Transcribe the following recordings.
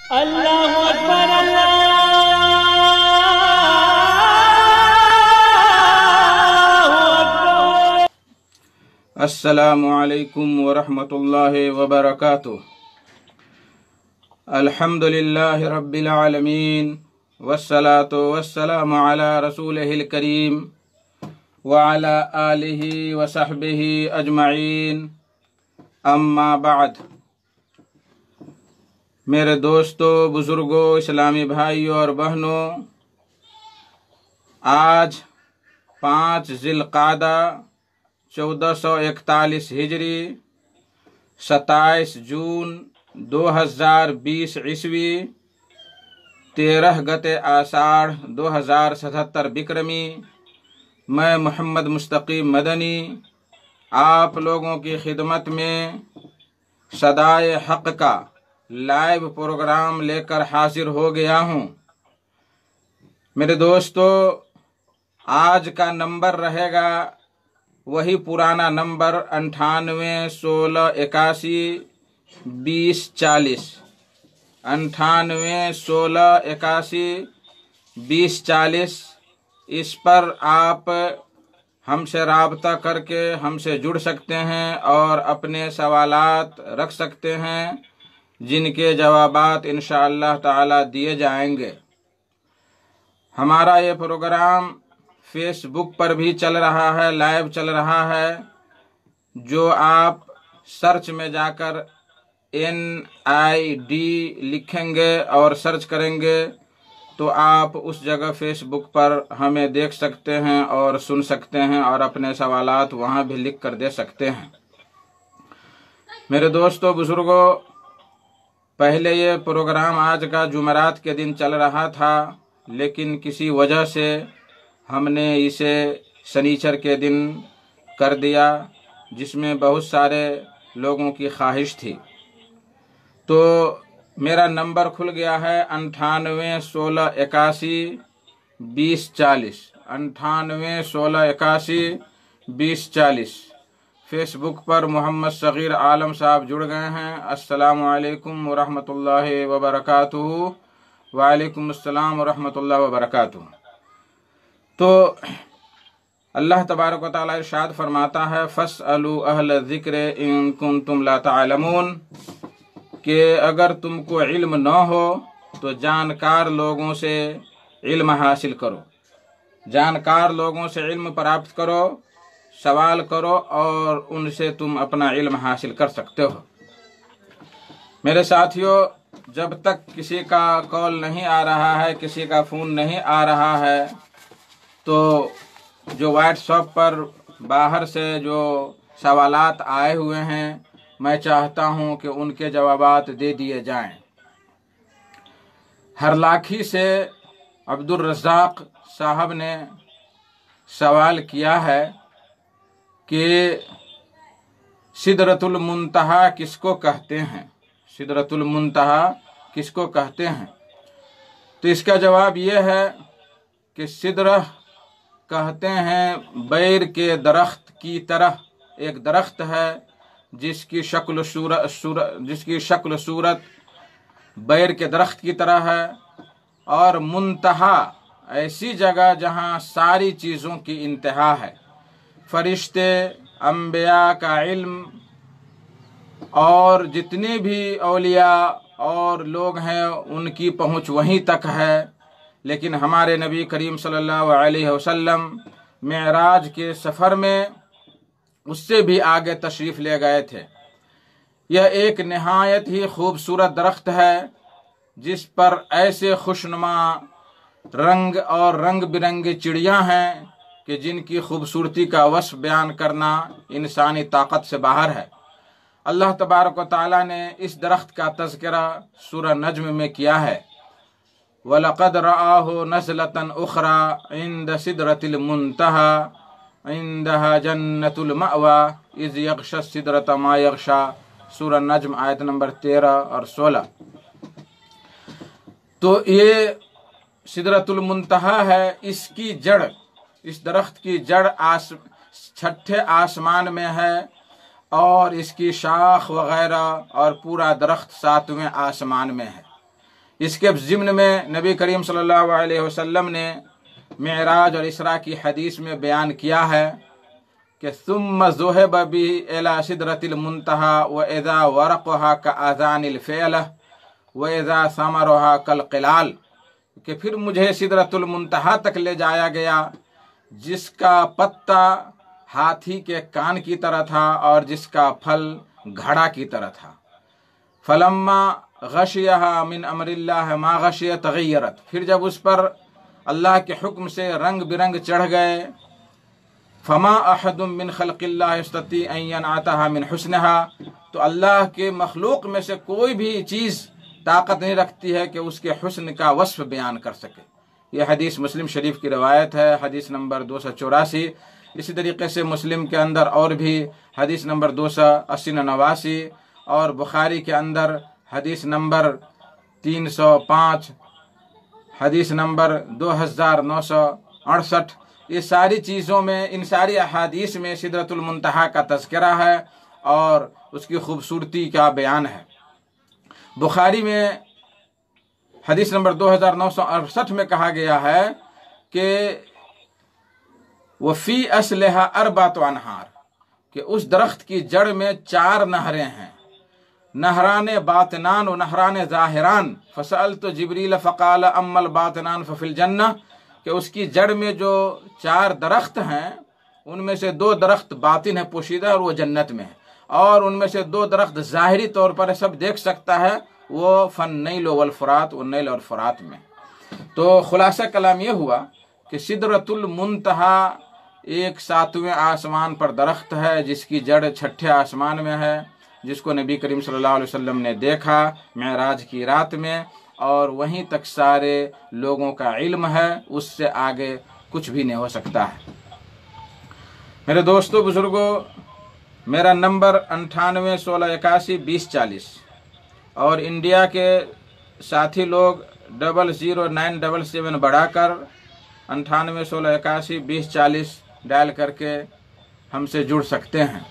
अल्लाहु अकबर अल्लाहु अकबर। अस्सलामु अलैकुम वरहमतुल्लाहि वबरकातुह। अल्हम्दुलिल्लाहि रब्बिल आलमीन वस्सलातु वस्सलामु अला रसूलिहिल करीम व अला आलिहि व सहबिहि अजमईन, अम्मा बाद। मेरे दोस्तों, बुजुर्गों, इस्लामी भाइयों और बहनों, आज 5 ज़िलक़ादा 1441 हिजरी 27 जून 2020 ईस्वी 13 गते आषाढ़ 2077 बिक्रमी, मैं मोहम्मद मुस्तकीम मदनी आप लोगों की खिदमत में सदाए हक़ का लाइव प्रोग्राम लेकर हाजिर हो गया हूँ। मेरे दोस्तों, आज का नंबर रहेगा वही पुराना नंबर 98 16 81 20 40, 98 16 81 20 40। इस पर आप हमसे राब्ता करके हमसे जुड़ सकते हैं और अपने सवालात रख सकते हैं, जिनके जवाबात इंशाअल्लाह ताला दिए जाएंगे। हमारा ये प्रोग्राम फेसबुक पर भी चल रहा है, लाइव चल रहा है। जो आप सर्च में जाकर NID लिखेंगे और सर्च करेंगे तो आप उस जगह फेसबुक पर हमें देख सकते हैं और सुन सकते हैं और अपने सवालात वहाँ भी लिख कर दे सकते हैं। मेरे दोस्तों, बुजुर्गों, पहले ये प्रोग्राम आज का जुमेरात के दिन चल रहा था, लेकिन किसी वजह से हमने इसे शनिचर के दिन कर दिया, जिसमें बहुत सारे लोगों की ख्वाहिश थी। तो मेरा नंबर खुल गया है 98 16 81 20 40, 98 16 81 20 40। फेसबुक पर मोहम्मद सगीर आलम साहब जुड़ गए हैं। अस्सलामु अलैकुम वरहमतुल्लाहि वबरकातुहू। वालेकुम अस्सलाम वरहमतुल्लाहि वबरकातुहू। तो अल्लाह तबारक व तआला इरशाद फरमाता है, फस्अलू अहल ज़िक्र इन कुंतुम ला तालमून, कि अगर तुमको इल्म न हो तो जानकार लोगों से इल्म हासिल करो, जानकार लोगों से इल्म प्राप्त करो, सवाल करो और उनसे तुम अपना इल्म हासिल कर सकते हो। मेरे साथियों, जब तक किसी का कॉल नहीं आ रहा है, किसी का फ़ोन नहीं आ रहा है, तो जो व्हाट्सएप पर बाहर से जो सवालात आए हुए हैं, मैं चाहता हूं कि उनके जवाबात दे दिए जाएं। हरलाखी से अब्दुल रज़ाक साहब ने सवाल किया है कि सिदरतुल मुंतहा किसको कहते हैं, सिदरतुल मुंतहा किसको कहते हैं। तो इसका जवाब ये है कि सिदरह कहते हैं बैर के दरख्त की तरह एक दरख्त है जिसकी शक्ल सूरत बैर के दरख्त की तरह है, और मुंतहा ऐसी जगह जहाँ सारी चीज़ों की इंतहा है। फरिश्ते, अंबिया का इल्म और जितने भी औलिया और लोग हैं उनकी पहुँच वहीं तक है। लेकिन हमारे नबी करीम सल्लल्लाहु अलैहि वसल्लम मेराज के सफ़र में उससे भी आगे तशरीफ़ ले गए थे। यह एक नहायत ही खूबसूरत दरख्त है जिस पर ऐसे खुशनुमा रंग और रंग बिरंगी चिड़ियाँ हैं कि जिनकी खूबसूरती का वस्फ़ बयान करना इंसानी ताकत से बाहर है। अल्लाह तबारक व तआला ने इस दरख्त का तज़किरा सूरह नज्म में किया है, वलक़द रआहु नज़लतन उख़रा इंद सिदरतिल मुंतहा इंदहा जन्नतुल मअवा इज़ यग़शा सिदरत मा यग़शा, सूरह नज्म आयत नंबर 13 और 16। तो ये सिदरतुल मुंतहा है, इसकी जड़, इस दरख्त की जड़ छठे आसमान में है और इसकी शाख वगैरह और पूरा दरख्त 7वें आसमान में है। इसके ज़िम्न में नबी करीम सल्लल्लाहु अलैहि वसल्लम ने मेराज और इसरा की हदीस में बयान किया है कि सुम्मा ज़ुहिब बि इला सिदरतिल मुंतहा व इज़ा वरक़हा का आज़ानिल फ़िअला व इज़ा समरहा कल क़िलाल, कि फिर मुझे सिदरतुल मुंतहा तक ले जाया गया जिसका पत्ता हाथी के कान की तरह था और जिसका फल घड़ा की तरह था। फलम्मा गशियहा मिन अमरिल्लाह मा गशिय तगय्यरत, फिर जब उस पर अल्लाह के हुक्म से रंग बिरंग चढ़ गए, फमा अहदुम मिन खल्क़िल्लाह यस्तती अन यनअतहा मिन हुस्नहा, तो अल्लाह के मखलूक में से कोई भी चीज़ ताकत नहीं रखती है कि उसके हुस्न का वस्फ बयान कर सके। यह हदीस मुस्लिम शरीफ की रवायत है, हदीस नंबर 284। इसी तरीके से मुस्लिम के अंदर और भी हदीस नंबर 280-89 और बुखारी के अंदर हदीस नंबर 305, हदीस नंबर 2968, ये सारी चीज़ों में, इन सारी अहादीस में सिदरतुल मुंतहा का तज़किरा है और उसकी खूबसूरती का बयान है। बुखारी में हदीस नंबर 2968 में कहा गया है कि वफ़ी असलहा अरबात अनहार, कि उस दरख्त की जड़ में 4 नहरें हैं, नहरान बातनान व नहरान ज़ाहिरान, फ़सल तो जिब्रील फ़क़ाल अम्मल बातनान फ़िल जन्नह, कि उसकी जड़ में जो 4 दरख्त हैं उनमें से 2 दरख्त बातिन है, पोशीदा, और वो जन्नत में है, और उनमें से 2 दरख्त ज़ाहिरी तौर पर सब देख सकता है, वो फ़न्नैल वल फ़ुरात, वो नैल और फ़ुरात में। तो खुलासा कलाम ये हुआ कि सिदरतुल मुंतहा एक 7वें आसमान पर दरख्त है जिसकी जड़ 6ठे आसमान में है, जिसको नबी करीम सल्लल्लाहु अलैहि वसल्लम ने देखा मेराज की रात में, और वहीं तक सारे लोगों का इल्म है, उससे आगे कुछ भी नहीं हो सकता है। मेरे दोस्तों बुजुर्गों, मेरा नंबर 98 16 81 20 40 और इंडिया के साथी लोग 00977 बढ़ाकर 98 16 81 20 40 डायल करके हमसे जुड़ सकते हैं।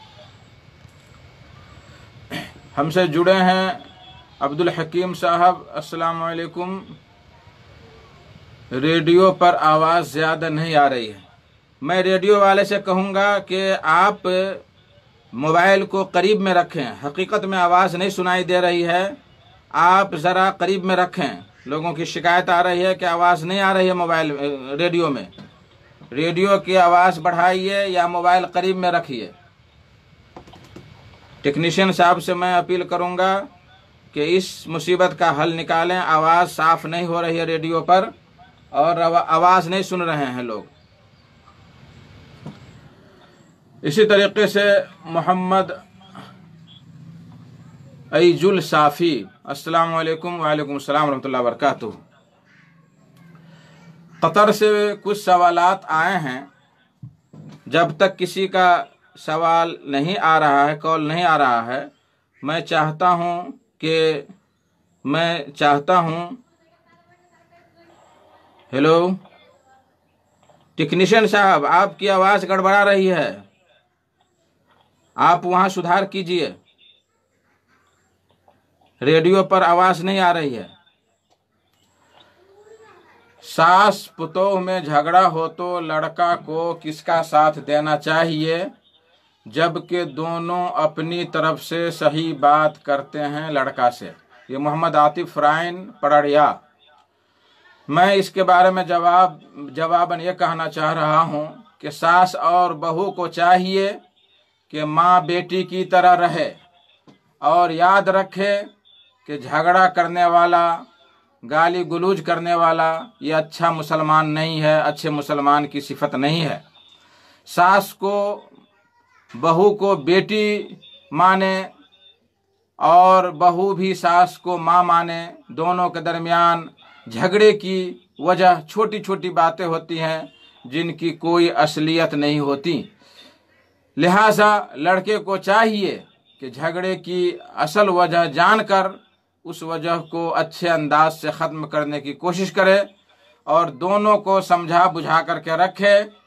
हमसे जुड़े हैं अब्दुल हकीम साहब, अस्सलाम वालेकुम। रेडियो पर आवाज़ ज़्यादा नहीं आ रही है। मैं रेडियो वाले से कहूँगा कि आप मोबाइल को करीब में रखें, हकीकत में आवाज़ नहीं सुनाई दे रही है, आप ज़रा करीब में रखें। लोगों की शिकायत आ रही है कि आवाज़ नहीं आ रही है मोबाइल रेडियो में। रेडियो की आवाज़ बढ़ाइए या मोबाइल करीब में रखिए। टेक्नीशियन साहब से मैं अपील करूंगा कि इस मुसीबत का हल निकालें। आवाज़ साफ नहीं हो रही है रेडियो पर और आवाज़ नहीं सुन रहे हैं लोग। इसी तरीके से मोहम्मद अईजुल साफ़ी, अस्सलाम वालेकुम। वालेकुम अस्सलाम रहमतुल्लाहि व बरकातुहू। कतर से कुछ सवालात आए हैं। जब तक किसी का सवाल नहीं आ रहा है, कॉल नहीं आ रहा है, मैं चाहता हूँ हेलो टेक्नीशियन साहब, आपकी आवाज़ गड़बड़ा रही है, आप वहाँ सुधार कीजिए। रेडियो पर आवाज़ नहीं आ रही है। सास पुतोह में झगड़ा हो तो लड़का को किसका साथ देना चाहिए, जबकि दोनों अपनी तरफ से सही बात करते हैं लड़का से? ये मोहम्मद आतिफ फ्राइन पड़ड़िया। मैं इसके बारे में जवाबन ये कहना चाह रहा हूँ कि सास और बहू को चाहिए कि माँ बेटी की तरह रहे और याद रखे कि झगड़ा करने वाला, गाली गुलूज करने वाला ये अच्छा मुसलमान नहीं है, अच्छे मुसलमान की सिफत नहीं है। सास को बहू को बेटी माने और बहू भी सास को माँ माने, दोनों के दरमियान झगड़े की वजह छोटी छोटी बातें होती हैं जिनकी कोई असलियत नहीं होती। लिहाजा लड़के को चाहिए कि झगड़े की असल वजह जानकर उस वजह को अच्छे अंदाज से ख़त्म करने की कोशिश करे और दोनों को समझा बुझा करके रखे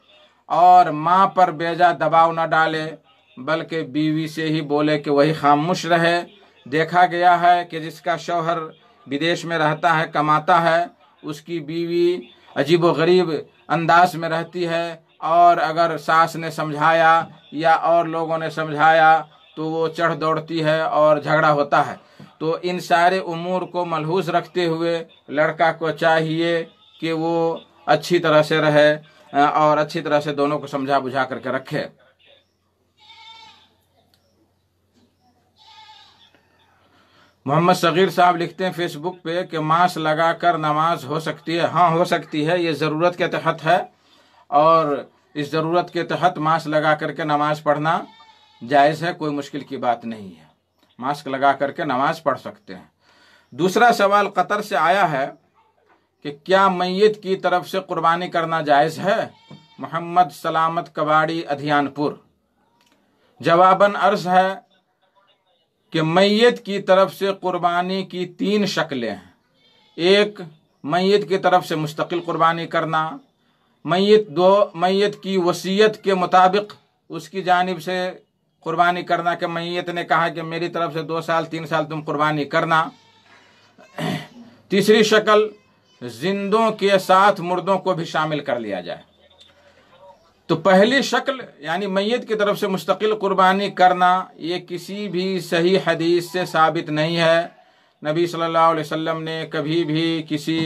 और माँ पर बेजा दबाव न डाले, बल्कि बीवी से ही बोले कि वही खामोश रहे। देखा गया है कि जिसका शौहर विदेश में रहता है, कमाता है, उसकी बीवी अजीबोगरीब अंदाज में रहती है, और अगर सास ने समझाया या और लोगों ने समझाया तो वो चढ़ दौड़ती है और झगड़ा होता है। तो इन सारे उमूर को मलहूज रखते हुए लड़का को चाहिए कि वो अच्छी तरह से रहे और अच्छी तरह से दोनों को समझा बुझा करके रखे। मोहम्मद सगीर साहब लिखते हैं फेसबुक पे कि मास्क लगाकर नमाज हो सकती है। हाँ, हो सकती है, ये ज़रूरत के तहत है और इस ज़रूरत के तहत मास्क लगा करके नमाज पढ़ना जायज़ है, कोई मुश्किल की बात नहीं है। मास्क लगा करके नमाज पढ़ सकते हैं। दूसरा सवाल कतर से आया है कि क्या मैयत की तरफ से कुर्बानी करना जायज़ है? मोहम्मद सलामत कबाड़ी अधियानपुर। जवाबन अर्ज़ है कि मैयत की तरफ से कुर्बानी की 3 शक्लें हैं। एक, मैयत की तरफ से मुस्तकिल कुर्बानी करना। मैयत की वसीयत के मुताबिक उसकी जानिब से कुर्बानी करना कि मैयत ने कहा कि मेरी तरफ से 2 साल 3 साल तुम कुर्बानी करना। तीसरी शक्ल, जिंदों के साथ मुर्दों को भी शामिल कर लिया जाए। तो पहली शक्ल यानी मैयत की तरफ से मुस्तकिल कुर्बानी करना, ये किसी भी सही हदीस से साबित नहीं है। नबी सल्लल्लाहु अलैहि वसल्लम ने कभी भी किसी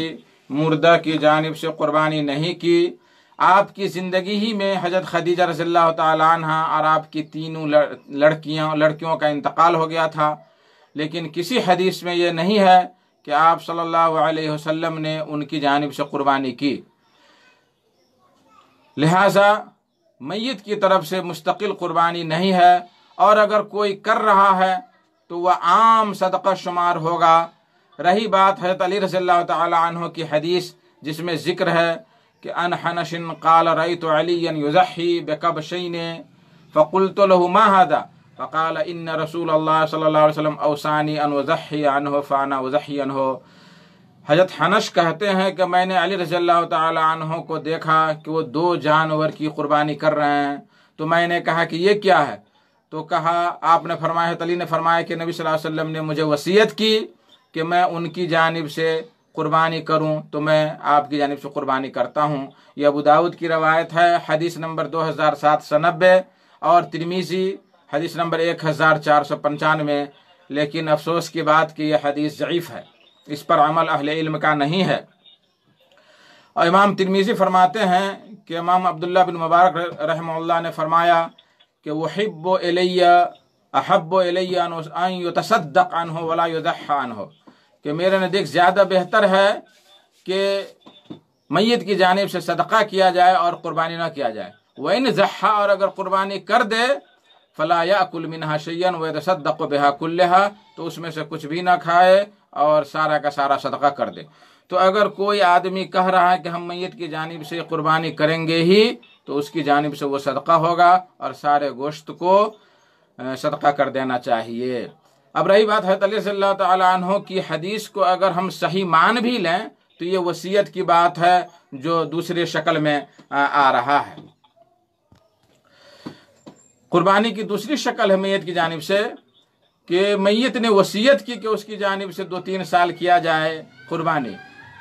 मुर्दा की जानिब से कुर्बानी नहीं की। आपकी ज़िंदगी ही में हज़रत खदीजा रज़ियल्लाहु ताला अन्हा और आपकी 3 लड़कियों का इंतकाल हो गया था, लेकिन किसी हदीस में ये नहीं है कि आप सल्लल्लाहु अलैहि वसल्लम ने उनकी जानिब से कुर्बानी की। लिहाजा मैयत की तरफ से मुस्तकिल कुर्बानी नहीं है, और अगर कोई कर रहा है तो वह आम सदका शुमार होगा। रही बात हज़रत अली रज़ियल्लाहु ताला अन्हु की हदीस जिसमें ज़िक्र है कि अन हनशिन क़ाल रअयतु अलिय्यन युज़ही बिकबशैन फ़क़ुल्तु लहु मा हाज़ा फ़क़ाल इन्न रसूलल्लाह सल्लल्लाहु अलैहि वसल्लम औसानी अन उज़ही अन्हु फ़अना उज़ही अन्हु। हज़रत हनश कहते हैं कि मैंने अली रज़ियल्लाहु ताला अन्हु को देखा कि वो 2 जानवर की कुर्बानी कर रहे हैं। तो मैंने कहा कि ये क्या है? तो कहा, आपने फरमाया, हज़रत अली ने फरमाया कि नबी सल्लल्लाहु अलैहि वसल्लम ने मुझे वसीयत की कि मैं उनकी जानिब से कुर्बानी करूं, तो मैं आपकी जानिब से कुर्बानी करता हूं। यह अबू दाऊद की रवायत है, हदीस नंबर 2790, और तिरमिज़ी हदीस नंबर 1495। लेकिन अफसोस की बात कि यह हदीस ज़ईफ़ है, इस पर अमल अहले इल्म का नहीं है। और इमाम तिरमिज़ी फरमाते हैं कि इमाम अब्दुल्लाह बिन मुबारक रहमहुल्लाह ने फरमाया कि वहिब्बु इलैया अहब्बु इलैया अन युतसद्दक़ अन्हु वला युज़ह्हा अन्हु, कि मेरे नज़दीक ज़्यादा बेहतर है कि मैयत की जानिब से सदका किया जाए और कुर्बानी ना किया जाए। वइन ज़ह्हा, और अगर कुर्बानी कर दे, फला याकुल मिनहा शैयन व यतसद्दक़ु बिहा कुल्लहा, तो उसमें से कुछ भी ना खाए और सारा का सारा सदका कर दे। तो अगर कोई आदमी कह रहा है कि हम मैयत की जानिब से कुर्बानी करेंगे ही, तो उसकी जानिब से वो सदका होगा और सारे गोश्त को सदका कर देना चाहिए। अब रही बात हज़रत अली रज़ियल्लाहु ताला अन्हु की हदीस को अगर हम सही मान भी लें तो ये वसीयत की बात है जो दूसरे शक्ल में आ रहा है। कुर्बानी की दूसरी शक्ल है मैयत की जानिब से कि मैयत ने वसीयत की कि उसकी जानिब से 2-3 साल किया जाए कुर्बानी,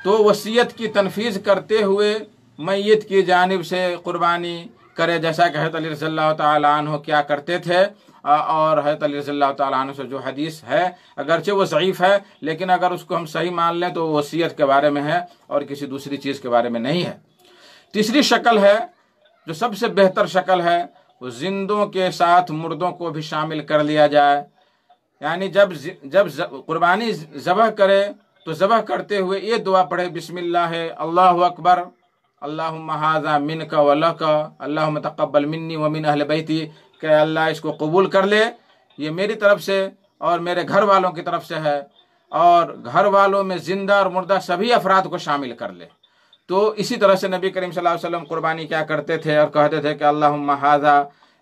तो वसीयत की तनफीज़ करते हुए मैयत की जानिब से कुर्बानी करे, जैसा कि हज़रत अली रज़ियल्लाहु ताला अन्हु क्या करते थे। और हज़रत अली रज़ियल्लाहु ताला अन्हु से जो हदीस है, अगरचे वो ज़ईफ़ है, लेकिन अगर उसको हम सही मान लें तो वसीयत के बारे में है और किसी दूसरी चीज़ के बारे में नहीं है। तीसरी शक्ल है जो सबसे बेहतर शक्ल है, वो जिंदों के साथ मुर्दों को भी शामिल कर लिया जाए। यानी जब कुर्बानी ज़बह करे तो ज़बह करते हुए ये दुआ पढ़े, बिस्मिल्लाह अल्लाहु अकबर अल्लाहुम्मा हाज़ा मिनका व लका अल्लाहुम्मा तक़ब्बल मिन्नी व मिन अहले बैती, कि अल्लाह इसको कबूल कर ले, ये मेरी तरफ से और मेरे घर वालों की तरफ से है, और घर वालों में जिंदा और मुर्दा सभी अफराद को शामिल कर ले। तो इसी तरह से नबी करीम सल्लल्लाहु अलैहि वसल्लम कुर्बानी क्या करते थे और कहते थे कि अल्लाहुम्मा हाज़ा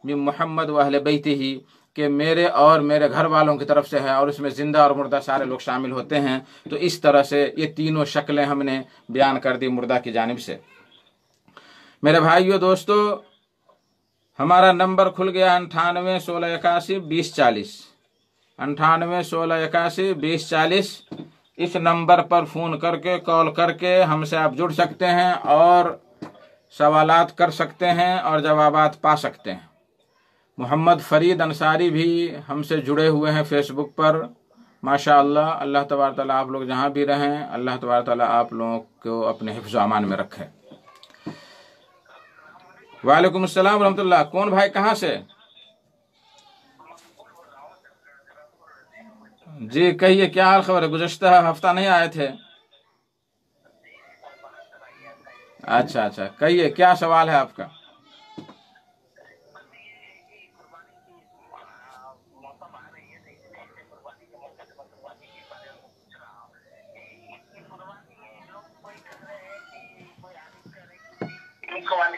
मिन मुहम्मद व अहले बैतिही, कि मेरे और मेरे घर वालों की तरफ से है, और उसमें ज़िंदा और मुर्दा सारे लोग शामिल होते हैं। तो इस तरह से ये तीनों शक्लें हमने बयान कर दी मुर्दा की जानिब से। मेरे भाइयों दोस्तों, हमारा नंबर खुल गया 98 16 81 20 40, 98 16 81 20 40। इस नंबर पर फ़ोन करके, कॉल करके हमसे आप जुड़ सकते हैं और सवालात कर सकते हैं और जवाबात पा सकते हैं। मोहम्मद फरीद अंसारी भी हमसे जुड़े हुए हैं फेसबुक पर। माशाअल्लाह, अल्लाह तबारक तआला आप लोग जहाँ भी रहें, अल्लाह तबारक तआला आप लोगों को अपने हिफ्ज़ अमान में रखे। वालेकुम अस्सलाम रहमतुल्लाह। कौन भाई, कहाँ से? जी कहिए, क्या हाल खबर है? गुज़श्ता हफ्ता नहीं आए थे। अच्छा अच्छा, कहिए क्या सवाल है आपका?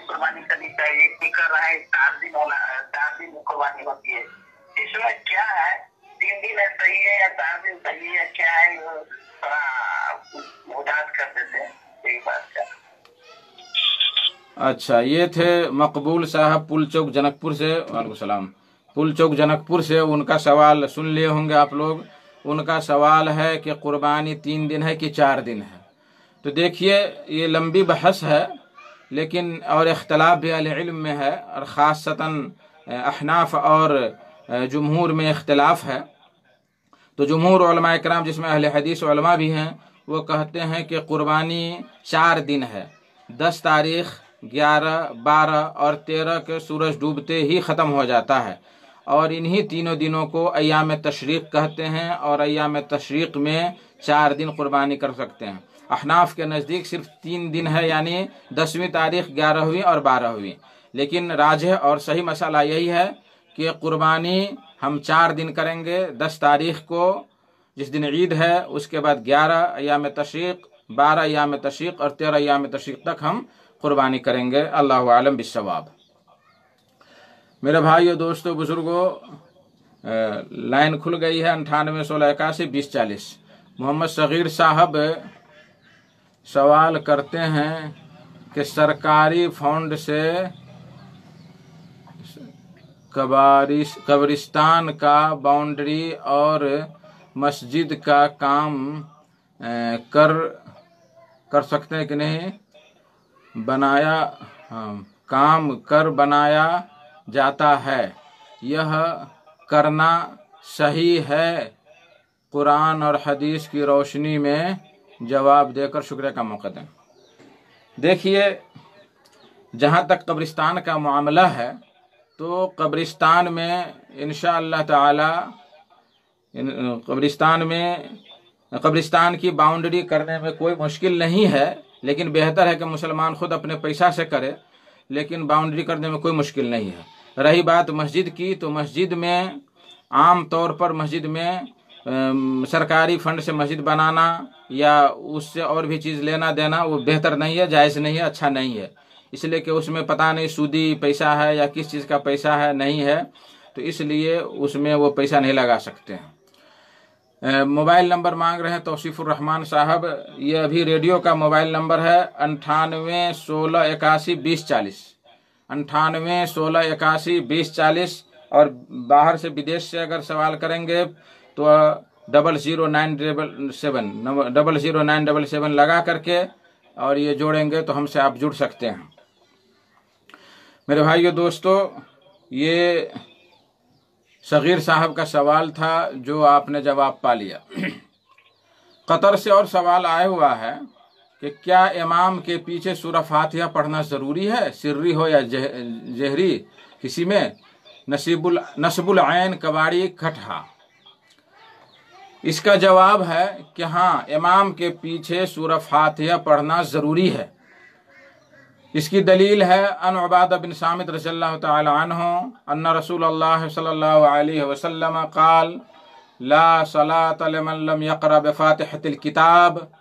कुर्बानी करनी चाहिए, कोई कर रहा है 4 दिन होना, 4 दिन कुर्बानी होती है, इसमें क्या है? 3 दिन है सही है या 4 दिन सही है, क्या है? थोड़ा वजाहत कर देते हैं एक बात का। अच्छा, ये थे मकबूल साहब पुल चौक जनकपुर से। वालेकुम सलाम। पुल चौक जनकपुर से उनका सवाल सुन लिए होंगे आप लोग। उनका सवाल है कि कुर्बानी 3 दिन है कि 4 दिन है। तो देखिए, ये लंबी बहस है, लेकिन और इख्तलाफ भी अहले इल्म में है, और ख़ासतन अहनाफ और जुमहूर में इख्तलाफ है। तो जुमहूर उलमा किराम, जिसमें अहले हदीस उलमा भी हैं, वो कहते हैं कि कुर्बानी 4 दिन है। 10 तारीख, 11, 12 और 13 के सूरज डूबते ही ख़त्म हो जाता है, और इन्हीं तीनों दिनों को अय्याम तशरीक़ कहते हैं, और अय्याम तशरीक़ में 4 दिन कुर्बानी कर सकते हैं। अहनाफ के नज़दीक सिर्फ 3 दिन है, यानी 10वीं तारीख, 11वीं और 12वीं। लेकिन राजिह और सही मसला यही है कि कुर्बानी हम 4 दिन करेंगे। 10 तारीख को जिस दिन ईद है, उसके बाद 11 अय्याम तशरीक़, 12 अय्याम तशरीक़ और 13 अय्याम तशरीक़ तक हम कुर्बानी करेंगे। अल्लाहु आलम बिस्सवाब। मेरे भाइयों, दोस्तों, बुजुर्गों, लाइन खुल गई है 98 16 81 20 40। मोहम्मद सगीर साहब सवाल करते हैं कि सरकारी फंड से कब्रिस्तान का बाउंड्री और मस्जिद का काम कर सकते हैं कि नहीं? काम कर बनाया जाता है, यह करना सही है? कुरान और हदीस की रोशनी में जवाब देकर शुक्रिया का मौका दें। देखिए, जहाँ तक कब्रिस्तान का मामला है, तो कब्रिस्तान में इंशाअल्लाह ताला कब्रिस्तान की बाउंड्री करने में कोई मुश्किल नहीं है, लेकिन बेहतर है कि मुसलमान खुद अपने पैसा से करे, लेकिन बाउंड्री करने में कोई मुश्किल नहीं है। रही बात मस्जिद की, तो मस्जिद में आम तौर पर मस्जिद में सरकारी फंड से मस्जिद बनाना या उससे और भी चीज़ लेना देना वो बेहतर नहीं है, जायज़ नहीं है, अच्छा नहीं है। इसलिए कि उसमें पता नहीं सूदी पैसा है या किस चीज़ का पैसा है, नहीं है, तो इसलिए उसमें वो पैसा नहीं लगा सकते हैं। मोबाइल नंबर मांग रहे हैं तौसीफुर रहमान साहब। ये अभी रेडियो का मोबाइल नंबर है 98 16 81 20 40, 98 16 81 20 40। और बाहर से, विदेश से अगर सवाल करेंगे तो 00977 लगा करके और ये जोड़ेंगे तो हमसे आप जुड़ सकते हैं। मेरे भाइयों, दोस्तों, ये सगीर साहब का सवाल था जो आपने जवाब पा लिया। कतर से और सवाल आया हुआ है कि क्या इमाम के पीछे सूरह फातिहा पढ़ना ज़रूरी है, सिर्री हो या जहरी? किसी में नस्बुल ऐन कबाड़ी खटहा। इसका जवाब है कि हाँ, इमाम के पीछे सूरह फातिहा पढ़ना ज़रूरी है। इसकी दलील है अन उबादा बिन सामित रज़ियल्लाहु तआला अन्हु अन्ना रसूलुल्लाह सल्लल्लाहु अलैहि वसल्लम क़ाल ला सलात लिमन लम यक़रा बिफ़ातिहतिल किताब,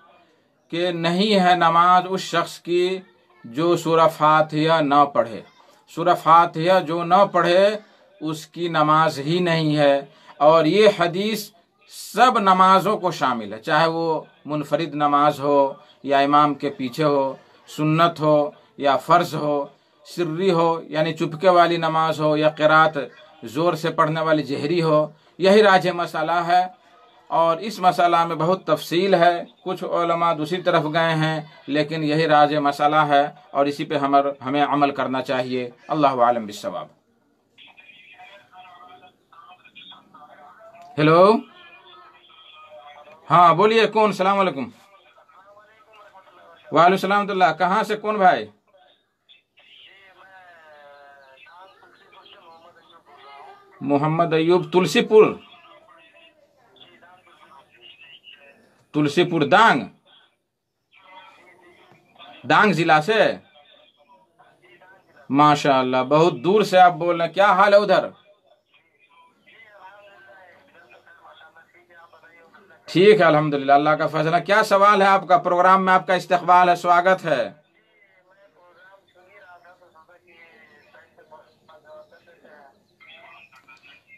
के नहीं है नमाज उस शख्स की जो सूरह फातिहा न पढ़े। सूरह फातिहा जो न पढ़े उसकी नमाज ही नहीं है। और ये हदीस सब नमाजों को शामिल है, चाहे वो मुनफरिद नमाज हो या इमाम के पीछे हो, सुन्नत हो या फ़र्ज हो, सिर्री हो यानी चुपके वाली नमाज हो, या क़िरात ज़ोर से पढ़ने वाली जहरी हो। यही राज मसला है और इस मसला में बहुत तफसील है, कुछ उलमा दूसरी तरफ गए हैं, लेकिन यही राज मसला है और इसी पे हमें अमल करना चाहिए। अल्लाहु आलम बिस्सवाब। हेलो, हाँ बोलिए, कौन? सलाम वालेकुम। वालेकुम सलाम। कहाँ से कौन भाई? मोहम्मद अयूब, तुलसीपुर डांग जिला से। माशाअल्लाह, बहुत दूर से आप बोल रहे हैं। क्या हाल है उधर? ठीक है, अल्हम्दुलिल्लाह, अल्लाह का फजल है। क्या सवाल है आपका? प्रोग्राम में आपका इस्तकबाल है, स्वागत है।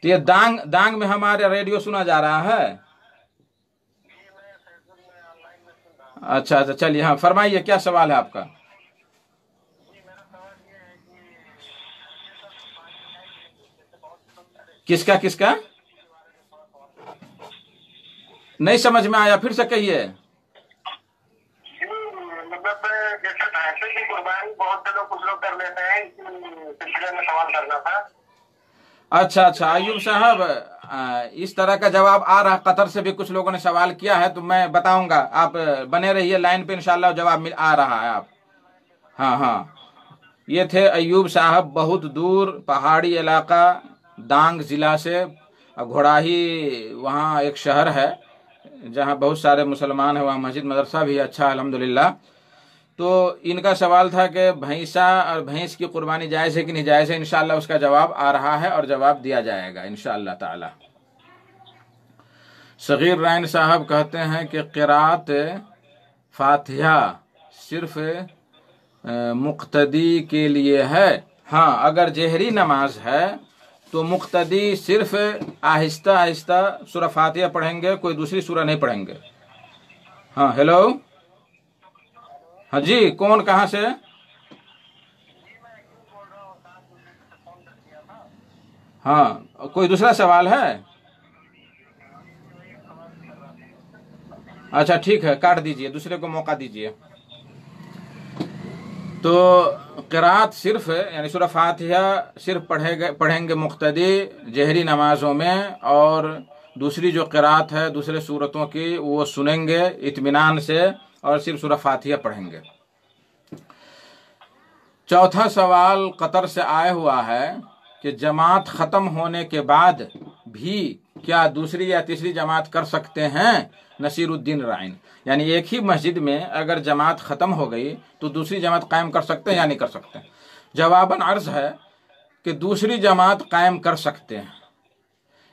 तो ये दांग में हमारे रेडियो सुना जा रहा है। अच्छा, चलिए, हाँ फरमाइए, क्या सवाल है आपका? किसका? नहीं समझ में आया, फिर से कहिए। मतलब जैसे भैंसों की कुर्बानी बहुत से लोग कुछ लोग कर लेते हैं, सिलसिले में सवाल करना था। अच्छा, अयूब साहब, इस तरह का जवाब आ रहा, कतर से भी कुछ लोगों ने सवाल किया है, तो मैं बताऊंगा, आप बने रहिए लाइन पे, इंशाल्लाह जवाब आ रहा है आप। हाँ, ये थे अयूब साहब, बहुत दूर पहाड़ी इलाका डांग जिला से। घोड़ाही वहाँ एक शहर है जहाँ बहुत सारे मुसलमान हैं, वहाँ मस्जिद मदरसा भी अच्छा, अल्हम्दुलिल्लाह। तो इनका सवाल था कि भैंसा और भैंस की कुर्बानी जायज़ है कि नहीं जायज़ है। इंशाअल्लाह उसका जवाब आ रहा है और जवाब दिया जाएगा इंशाअल्लाह ताला। सगीर रैन साहब कहते हैं कि क़िरात फातिहा सिर्फ मुक्तदी के लिए है। हाँ, अगर जहरी नमाज है तो मुक्तदी सिर्फ आहिस्ता आहिस्ता सूरह फातिहा पढ़ेंगे, कोई दूसरी सूरह नहीं पढ़ेंगे। हाँ, हेलो, हाँ जी, कौन, कहाँ से? हाँ, कोई दूसरा सवाल है? अच्छा ठीक है, काट दीजिए, दूसरे को मौका दीजिए। तो क़िरात सिर्फ यानी सूरह फातिहा सिर्फ पढ़ेंगे मुक्तदी जहरी नमाजों में, और दूसरी जो क़िरात है दूसरे सूरतों की वो सुनेंगे इत्मीनान से और सिर्फ सूरह फातिहा पढ़ेंगे। चौथा सवाल कतर से आया हुआ है कि जमात ख़त्म होने के बाद भी क्या दूसरी या तीसरी जमात कर सकते हैं? नसीरुद्दीन राइन, यानी एक ही मस्जिद में अगर जमात ख़त्म हो गई तो दूसरी जमात कायम कर सकते हैं या नहीं कर सकते? जवाबन अर्ज़ है कि दूसरी जमात कायम कर सकते हैं।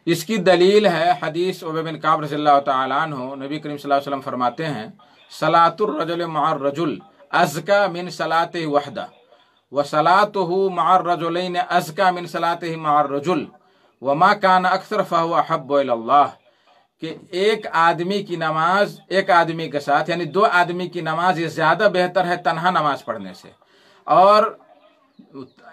इसकी दलील है हदीस उबय बिन काब रज़ियल्लाहु तआला अन्हु, नबी करीम सल्लल्लाहु अलैहि वसल्लम फरमाते हैं, सलातुर रजुल मअर रजुल अज़का मिन सलातिही वहदा व सलातुहु मअर रजुलैन अज़का मिन सलातिही मअर रजुल व मा कान अक्सर फहुव अहब्बु इलल्लाह, कि एक आदमी की नमाज एक आदमी के साथ यानी दो आदमी की नमाज ये ज़्यादा बेहतर है तन्हा नमाज पढ़ने से, और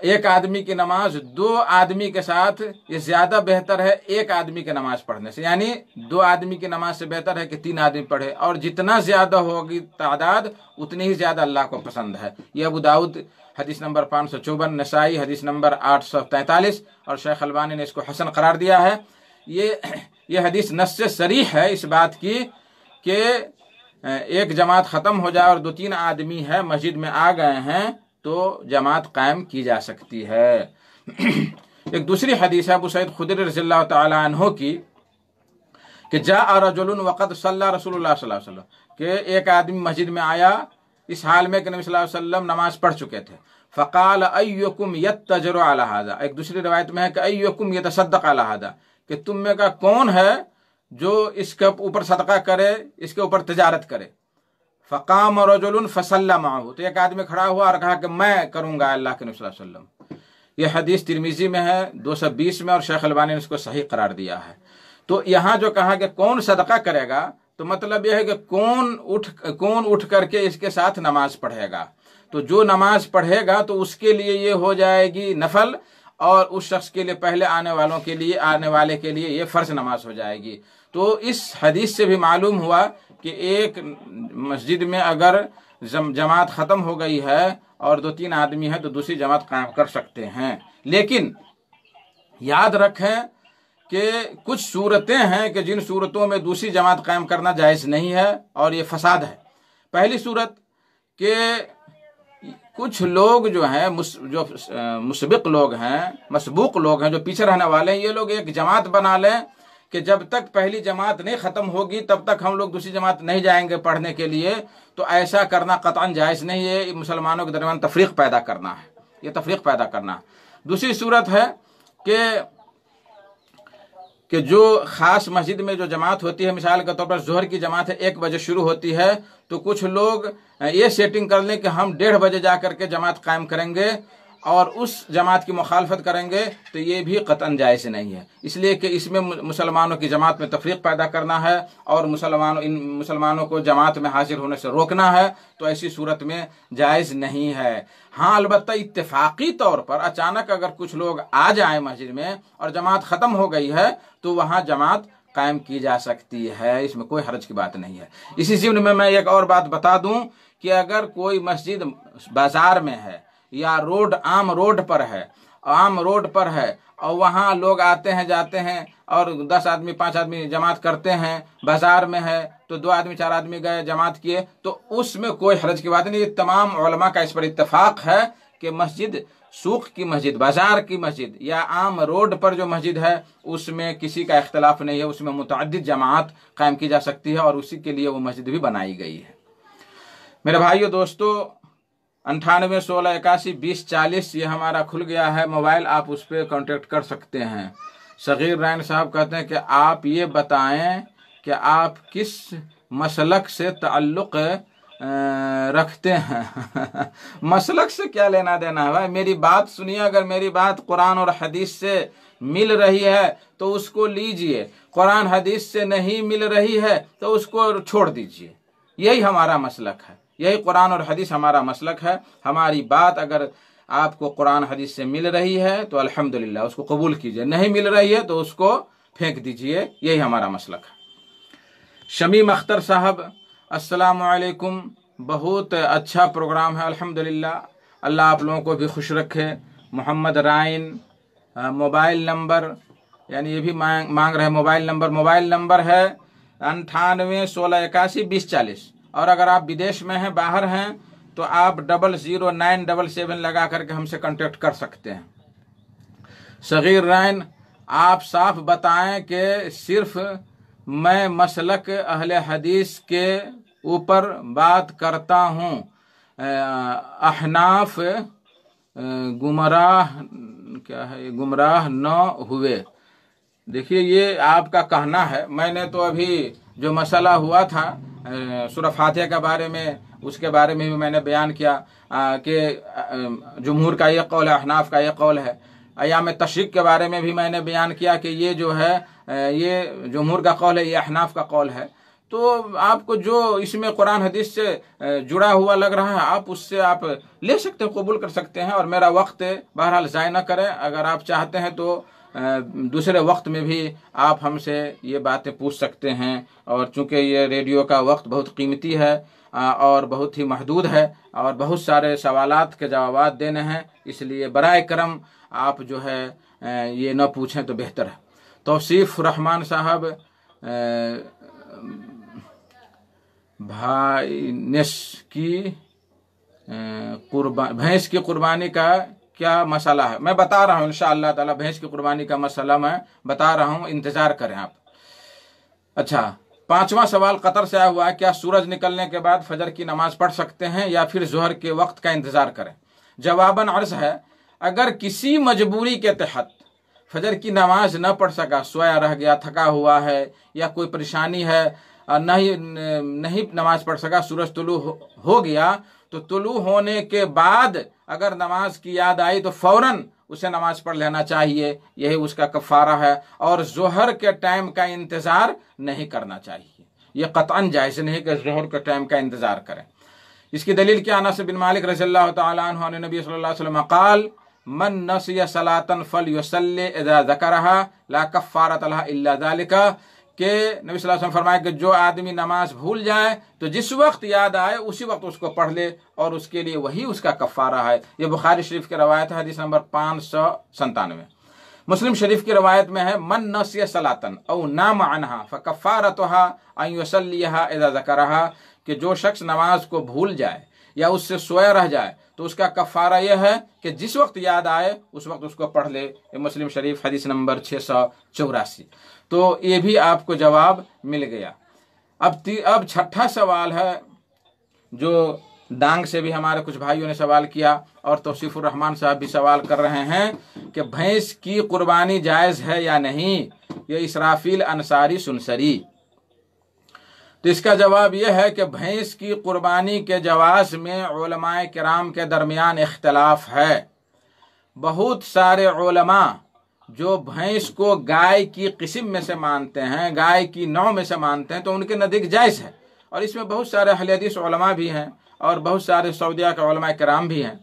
एक आदमी की नमाज दो आदमी के साथ ये ज़्यादा बेहतर है एक आदमी की नमाज पढ़ने से। यानी दो आदमी की नमाज से बेहतर है कि तीन आदमी पढ़े, और जितना ज़्यादा होगी तादाद उतनी ही ज़्यादा अल्लाह को पसंद है। ये अबू दाऊद हदीस नंबर 554, नसाई हदीस नंबर 843, और शेख अलबानी ने इसको हसन करार दिया है। ये हदीस नस्स से सरीह है इस बात की कि एक जमात ख़त्म हो जाए और दो तीन आदमी है मस्जिद में आ गए हैं तो जमात कायम की जा सकती है। एक दूसरी हदीस है अबू सईद खुदरी रज़ियल्लाहु तआला अन्हु की कि जाअ रजुलुन वक़द सल्ला रसूलुल्लाह सल्लल्लाहु अलैहि वसल्लम, कि एक आदमी मस्जिद में आया इस हाल में कि नबी सल्लल्लाहु अलैहि वसल्लम नमाज पढ़ चुके थे। फ़क़ाल अय्युकुम यत्तजरु अला हाज़ा, एक दूसरी रिवायत में है कि अय्युकुम यतसद्दक़ अला हाज़ा, कि तुम में का कौन है जो इसके ऊपर सदका करे, इसके ऊपर तिजारत करे। फ़क़ाम रजुलुन फ़सल्ला माहू, तो एक आदमी खड़ा हुआ और कहा कि मैं करूँगा अल्लाह के नबी सल्लल्लाहु अलैहि वसल्लम। यह हदीस तिरमिज़ी में है 220 में, और शेख अलबानी ने इसको सही करार दिया है। तो यहाँ जो कहा कि कौन सदका करेगा, तो मतलब यह है कि कौन उठ करके इसके साथ नमाज पढ़ेगा। तो जो नमाज पढ़ेगा तो उसके लिए ये हो जाएगी नफल, और उस शख्स के लिए पहले आने वाले के लिए ये फ़र्ज नमाज हो जाएगी। तो इस हदीस से भी मालूम हुआ कि एक मस्जिद में अगर जमात ख़त्म हो गई है और 2-3 आदमी है तो दूसरी जमात कायम कर सकते हैं। लेकिन याद रखें कि कुछ सूरतें हैं कि जिन सूरतों में दूसरी जमात कायम करना जायज़ नहीं है और ये फसाद है। पहली सूरत के कुछ लोग जो हैं मुसबिक लोग हैं, मसबूक लोग हैं, जो पीछे रहने वाले हैं, ये लोग एक जमात बना लें कि जब तक पहली जमात नहीं ख़त्म होगी तब तक हम लोग दूसरी जमात नहीं जाएंगे पढ़ने के लिए। तो ऐसा करना कतई जायज़ नहीं है, मुसलमानों के दरमियान तफरीक पैदा करना है, ये तफरीक पैदा करना। दूसरी सूरत है कि जो ख़ास मस्जिद में जो जमात होती है, मिसाल के तौर पर जोहर की जमात है 1 बजे शुरू होती है, तो कुछ लोग ये सेटिंग कर लें कि हम 1:30 बजे जा कर के जमात कायम करेंगे और उस जमात की मुखालफत करेंगे, तो ये भी कतई जायज़ नहीं है। इसलिए कि इसमें मुसलमानों की जमात में तफरीक पैदा करना है और इन मुसलमानों को जमात में हाजिर होने से रोकना है, तो ऐसी सूरत में जायज़ नहीं है। हाँ, अलबत्ता इत्तेफाकी तौर पर अचानक अगर कुछ लोग आ जाए मस्जिद में और जमात ख़त्म हो गई है तो वहाँ जमात कायम की जा सकती है, इसमें कोई हर्ज की बात नहीं है। इसी ज़िम्न में मैं एक और बात बता दूं कि अगर कोई मस्जिद बाज़ार में है या आम रोड पर है और वहाँ लोग आते हैं जाते हैं और 10 आदमी 5 आदमी जमात करते हैं, बाज़ार में है तो 2 आदमी 4 आदमी गए जमात किए, तो उसमें कोई हर्ज की बात नहीं। तमाम उलमा का इस पर इत्तेफाक है कि मस्जिद, सूख की मस्जिद, बाज़ार की मस्जिद या आम रोड पर जो मस्जिद है उसमें किसी का इख्तलाफ नहीं है, उसमें मुतअद्दिद जमात कायम की जा सकती है और उसी के लिए वो मस्जिद भी बनाई गई है। मेरे भाइयों दोस्तों, 98 16 81 20 40 ये हमारा खुल गया है मोबाइल, आप उस पर कांटेक्ट कर सकते हैं। सगीर रैन साहब कहते हैं कि आप ये बताएं कि आप किस मसलक से ताल्लुक़ रखते हैं। मसलक से क्या लेना देना है भाई, मेरी बात सुनिए। अगर मेरी बात कुरान और हदीस से मिल रही है तो उसको लीजिए, कुरान हदीस से नहीं मिल रही है तो उसको छोड़ दीजिए। यही हमारा मसलक है, यही कुरान और हदीस हमारा मसलक है। हमारी बात अगर आपको कुरान हदीस से मिल रही है तो अल्हम्दुलिल्लाह उसको कबूल कीजिए, नहीं मिल रही है तो उसको फेंक दीजिए, यही हमारा मसलक है। शमीम अख्तर साहब, अस्सलाम वालेकुम, बहुत अच्छा प्रोग्राम है अल्हम्दुलिल्लाह, अल्लाह आप लोगों को भी खुश रखे। मोहम्मद राइन, मोबाइल नंबर, यानी ये भी मांग रहे हैं मोबाइल नंबर है 98 16 81 20 40। और अगर आप विदेश में हैं, बाहर हैं, तो आप 00977 लगा करके हमसे कांटेक्ट कर सकते हैं। सगीर रैन, आप साफ बताएं कि सिर्फ मैं मसलक अहले हदीस के ऊपर बात करता हूँ, अहनाफ गुमराह न हुए। देखिए, ये आपका कहना है। मैंने तो अभी जो मसला हुआ था सूरह फातिहा के बारे में, उसके बारे में भी मैंने बयान किया कि जमहूर का ये कौल है, अहनाफ का ये कौल है। अयाम तशरीक के बारे में भी मैंने बयान किया कि ये जो है ये जमहूर का कौल है, ये अहनाफ का कौल है। तो आपको जो इसमें कुरान हदीस से जुड़ा हुआ लग रहा है आप उससे आप ले सकते हैं, कबूल कर सकते हैं। और मेरा वक्त बहरहाल ज़ाय न करें, अगर आप चाहते हैं तो दूसरे वक्त में भी आप हमसे ये बातें पूछ सकते हैं। और चूंकि ये रेडियो का वक्त बहुत कीमती है और बहुत ही महदूद है और बहुत सारे सवालात के जवाब देने हैं, इसलिए बराए करम आप जो है ये न पूछें तो बेहतर है। तौसीफ रहमान साहब, भैंस की कुर्बानी का क्या मसला है, मैं बता रहा हूँ इंशाअल्लाह ताला। भैंस की कुर्बानी का मसला मैं बता रहा हूँ, इंतजार करें आप। अच्छा, 5वां सवाल कतर से आया हुआ है, क्या सूरज निकलने के बाद फजर की नमाज पढ़ सकते हैं या फिर जोहर के वक्त का इंतजार करें? जवाबन अर्ज है, अगर किसी मजबूरी के तहत फजर की नमाज न पढ़ सका, सोया रह गया, थका हुआ है या कोई परेशानी है, नहीं नमाज पढ़ सका, सूरज तुलू हो गया, तो तुलू होने के बाद अगर नमाज की याद आई तो फौरन उसे नमाज पढ़ लेना चाहिए, यही उसका कफ़ारा है। और जोहर के टाइम का इंतज़ार नहीं करना चाहिए, यह क़तअन जायज़ नहीं कि जोहर के टाइम का इंतज़ार करें। इसकी दलील क्या, अनस बिन मालिक रज़ियल्लाहु तआला अन्हु ने नबी सल्लल्लाहु अलैहि वसल्लम क़ाल मन नसिया सलातन फलयुसल्लि इज़ा ज़करहा ला कफ़ारत लहा इल्ला ज़ालिका, कि नबी सल्लल्लाहु अलैहि वसल्लम फरमाया कि जो आदमी नमाज भूल जाए तो जिस वक्त याद आए उसी वक्त उसको पढ़ ले और उसके लिए वही उसका कफ़ारा है। ये बुखारी शरीफ की रवायत है, हदीस नंबर 597। मुस्लिम शरीफ की रवायत में है, मन नसिया सलातन औ नाम अनहा फकफ़ारतुहा अन युसल्लिहा इज़ा ज़करहा, कि जो शख्स नमाज को भूल जाए या उससे सोया रह जाए तो उसका कफ़ारा यह है कि जिस वक्त याद आए उस वक्त उसको पढ़ ले। ये मुस्लिम शरीफ हदीस नंबर 684। तो ये भी आपको जवाब मिल गया। अब छठा सवाल है जो डांग से भी हमारे कुछ भाइयों ने सवाल किया और तौसीफुर रहमान साहब भी सवाल कर रहे हैं कि भैंस की कुर्बानी जायज़ है या नहीं। ये इसराफील अंसारी सुनसरी। तो इसका जवाब यह है कि भैंस की कुर्बानी के जवाज़ में उलमाए किराम के दरमियान इख्तलाफ है। बहुत सारे उलमा जो भैंस को गाय की किस्म में से मानते हैं, गाय की नौ में से मानते हैं, तो उनके नज़दीक जायज़ है। और इसमें बहुत सारे अहले हदीस उलमा भी हैं और बहुत सारे सऊदिया के उलमा किराम भी हैं।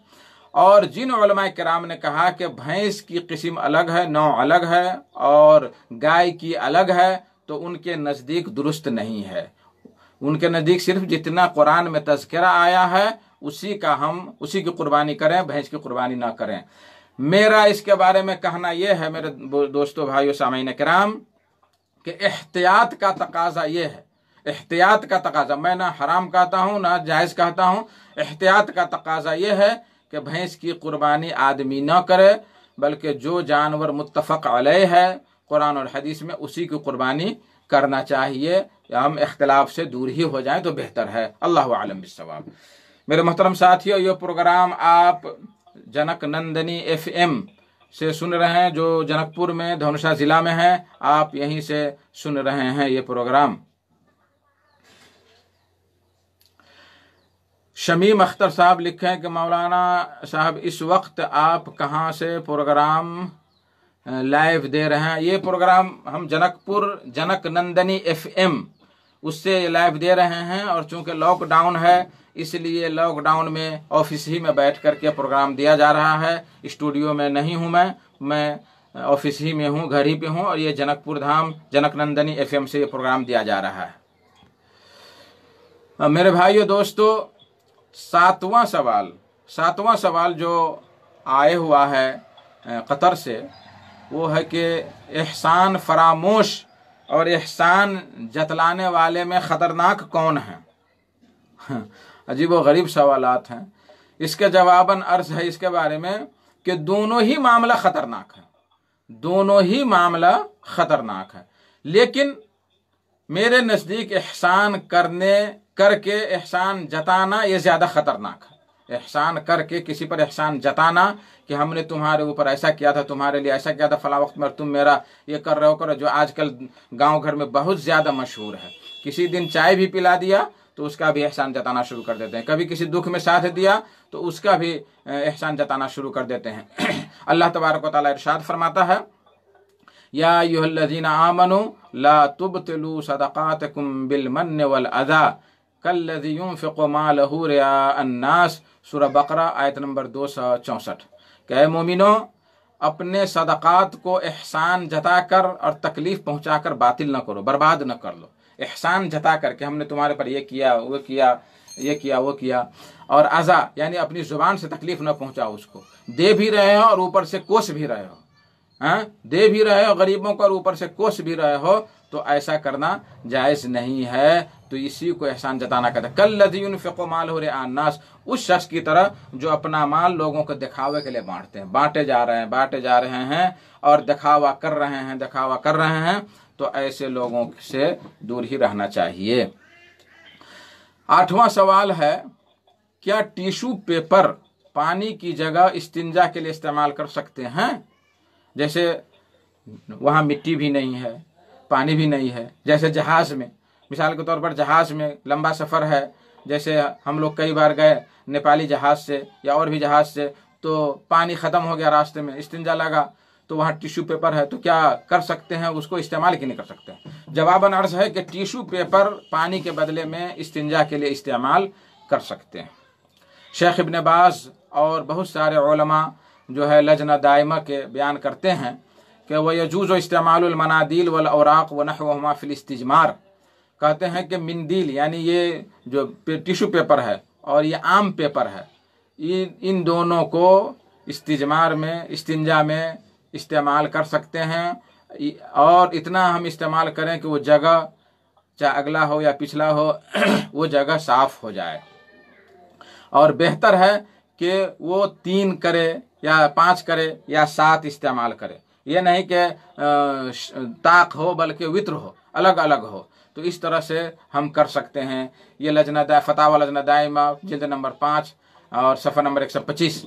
और जिन उलमा किराम ने कहा कि भैंस की किस्म अलग है, नौ अलग है और गाय की अलग है, तो उनके नज़दीक दुरुस्त नहीं है। उनके नज़दीक सिर्फ जितना कुरान में तज़किरा आया है उसी की कुर्बानी करें, भैंस की कुर्बानी ना करें। मेरा इसके बारे में कहना यह है मेरे दोस्तों, भाइयों, सामीन किराम, कि एहतियात का तकाजा ये है। एहतियात का तकाजा, मैं ना हराम कहता हूँ ना जायज़ कहता हूँ। एहतियात का तकाजा ये है कि भैंस की कुर्बानी आदमी न करे, बल्कि जो जानवर मुत्तफ़क़ अलैह है कुरान और हदीस में उसी की कुर्बानी करना चाहिए। हम इख्तिलाफ से दूर ही हो जाएं तो बेहतर है। अल्लाहु आलम बिस्सवाब। मेरे मोहतरम साथियों, ये प्रोग्राम आप जनक नंदनी FM से सुन रहे हैं, जो जनकपुर में धनुषा ज़िला में है। आप यहीं से सुन रहे हैं ये प्रोग्राम। शमीम अख्तर साहब लिखे हैं कि मौलाना साहब इस वक्त आप कहाँ से प्रोग्राम लाइव दे रहे हैं। ये प्रोग्राम हम जनकपुर जनक नंदनी FM उससे लाइव दे रहे हैं। और चूंकि लॉकडाउन है इसलिए लॉकडाउन में ऑफिस ही में बैठ करके प्रोग्राम दिया जा रहा है। स्टूडियो में नहीं हूँ, मैं ऑफिस ही में हूँ, घर ही पे हूँ। और ये जनकपुर धाम जनक नंदनी FM से ये प्रोग्राम दिया जा रहा है। मेरे भाइयों दोस्तों, सातवां सवाल जो आए हुआ है कतर से, वो है कि एहसान फरामोश और एहसान जतलाने वाले में ख़तरनाक कौन है। अजीब व गरीब सवालात हैं। इसके जवाबन अर्ज़ है इसके बारे में कि दोनों ही मामला ख़तरनाक है, दोनों ही मामला ख़तरनाक है। लेकिन मेरे नज़दीक एहसान करके एहसान जताना ये ज़्यादा ख़तरनाक है। एहसान करके किसी पर एहसान जताना कि हमने तुम्हारे ऊपर ऐसा किया था, तुम्हारे लिए ऐसा किया था, फला वक्त में तुम मेरा ये कर रहे हो करो, जो आजकल गांव घर में बहुत ज़्यादा मशहूर है। किसी दिन चाय भी पिला दिया तो उसका भी एहसान जताना शुरू कर देते हैं। कभी किसी दुख में साथ दिया तो उसका भी एहसान जताना शुरू कर देते हैं। अल्लाह तबारक व तआला इरशाद फरमाता है, या अय्युहल्लज़ीना आमनू ला तुब्तिलू सदक़ातकुम बिलमन्नि वल अज़ा कल्लज़ी युनफ़िक़ु मालहु रियाअन नास। सूरह बकरा आयत नंबर 264। क्या मोमिनो, अपने सदक़ात को एहसान जताकर और तकलीफ पहुंचाकर बातिल न करो, बर्बाद न कर लो। एहसान जता करके हमने तुम्हारे पर ये किया, वो किया, ये किया, वो किया, और अज़ा यानी अपनी ज़ुबान से तकलीफ न पहुंचाओ उसको। दे भी रहे हो और ऊपर से कोस भी रहे हो, दे भी रहे हो गरीबों को और ऊपर से कोस भी रहे हो, तो ऐसा करना जायज़ नहीं है। तो इसी को एहसान जताना कहते हैं। कल्लज़ी युनफ़िक़ु मालहु रियाअन नास, उस शख्स की तरह जो अपना माल लोगों को दिखावे के लिए बांटते हैं, बांटे जा रहे हैं और दिखावा कर रहे हैं। तो ऐसे लोगों से दूर ही रहना चाहिए। आठवां सवाल है, क्या टिश्यू पेपर पानी की जगह इस्तिंजा के लिए इस्तेमाल कर सकते हैं? जैसे वहाँ मिट्टी भी नहीं है, पानी भी नहीं है। जैसे जहाज़ में, मिसाल के तौर पर जहाज़ में लंबा सफ़र है, जैसे हम लोग कई बार गए नेपाली जहाज़ से या और भी जहाज़ से, तो पानी ख़त्म हो गया रास्ते में, इस्तिंजा लगा, तो वहाँ टिश्यू पेपर है, तो क्या कर सकते हैं उसको, इस्तेमाल क्यों नहीं कर सकते? जवाबन अर्ज़ है कि टिश्यू पेपर पानी के बदले में इस्तिंजा के लिए इस्तेमाल कर सकते हैं। शेख इब्न बाज़ और बहुत सारे उलमा जो है लजना दाइमा के बयान करते हैं कि वयजूज़ इस्तेमालुल मनादिल वल औराक व नहवहुमा फिल इस्तिजमार, कहते हैं कि मिंदील यानी ये जो टिश्यू पेपर है और ये आम पेपर है, इन दोनों को इस्तिजमार में, इस्तिंजा में इस्तेमाल कर सकते हैं। और इतना हम इस्तेमाल करें कि वो जगह चाहे अगला हो या पिछला हो वो जगह साफ हो जाए। और बेहतर है कि वो 3 करे या 5 करे या 7 इस्तेमाल करे, ये नहीं कि ताक हो बल्कि वित्र हो, अलग अलग हो। तो इस तरह से हम कर सकते हैं। ये फतावा लजना दाइमा जिल्द नंबर 5 और सफ़ा नंबर 125।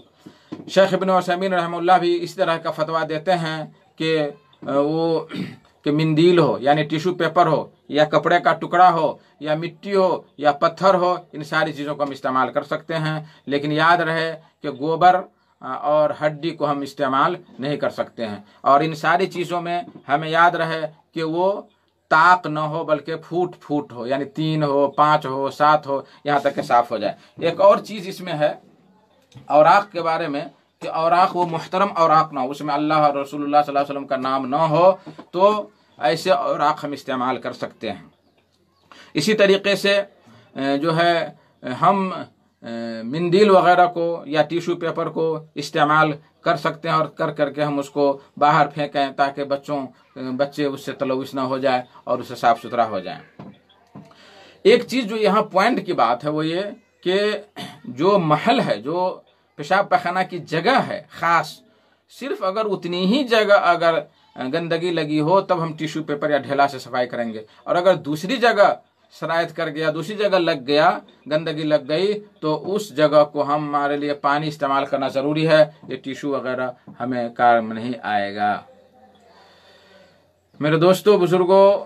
शेख इब्न उसैमीन रहमतुल्लाह भी इस तरह का फतवा देते हैं कि वो कि मिंदील हो यानी टिश्यू पेपर हो या कपड़े का टुकड़ा हो या मिट्टी हो या पत्थर हो, इन सारी चीज़ों को हम इस्तेमाल कर सकते हैं। लेकिन याद रहे कि गोबर और हड्डी को हम इस्तेमाल नहीं कर सकते हैं। और इन सारी चीज़ों में हमें याद रहे कि वो ताक न हो बल्कि फूट फूट हो, यानी 3 हो, 5 हो, 7 हो, यहाँ तक के साफ हो जाए। एक और चीज़ इसमें है औराक के बारे में कि औराक वो मुहतरम औराक ना हो, उसमें अल्लाह और रसूलुल्लाह सल्लल्लाहु अलैहि वसल्लम का नाम ना हो, तो ऐसे औराक हम इस्तेमाल कर सकते हैं। इसी तरीके से जो है हम मिंदील वगैरह को या टिश्यू पेपर को इस्तेमाल कर सकते हैं और कर करके हम उसको बाहर फेंकें ताकि बच्चे उससे तलविस ना हो जाए और उससे साफ सुथरा हो जाए। एक चीज़ जो यहाँ पॉइंट की बात है वो ये कि जो महल है, जो पेशाब पैखाना की जगह है ख़ास, सिर्फ अगर उतनी ही जगह अगर गंदगी लगी हो तब हम टिश्यू पेपर या ढेला से सफाई करेंगे। और अगर दूसरी जगह शरायत कर गया, दूसरी जगह लग गया, गंदगी लग गई, तो उस जगह को हमारे लिए पानी इस्तेमाल करना ज़रूरी है। ये टिश्यू वगैरह हमें काम नहीं आएगा। मेरे दोस्तों बुजुर्गों,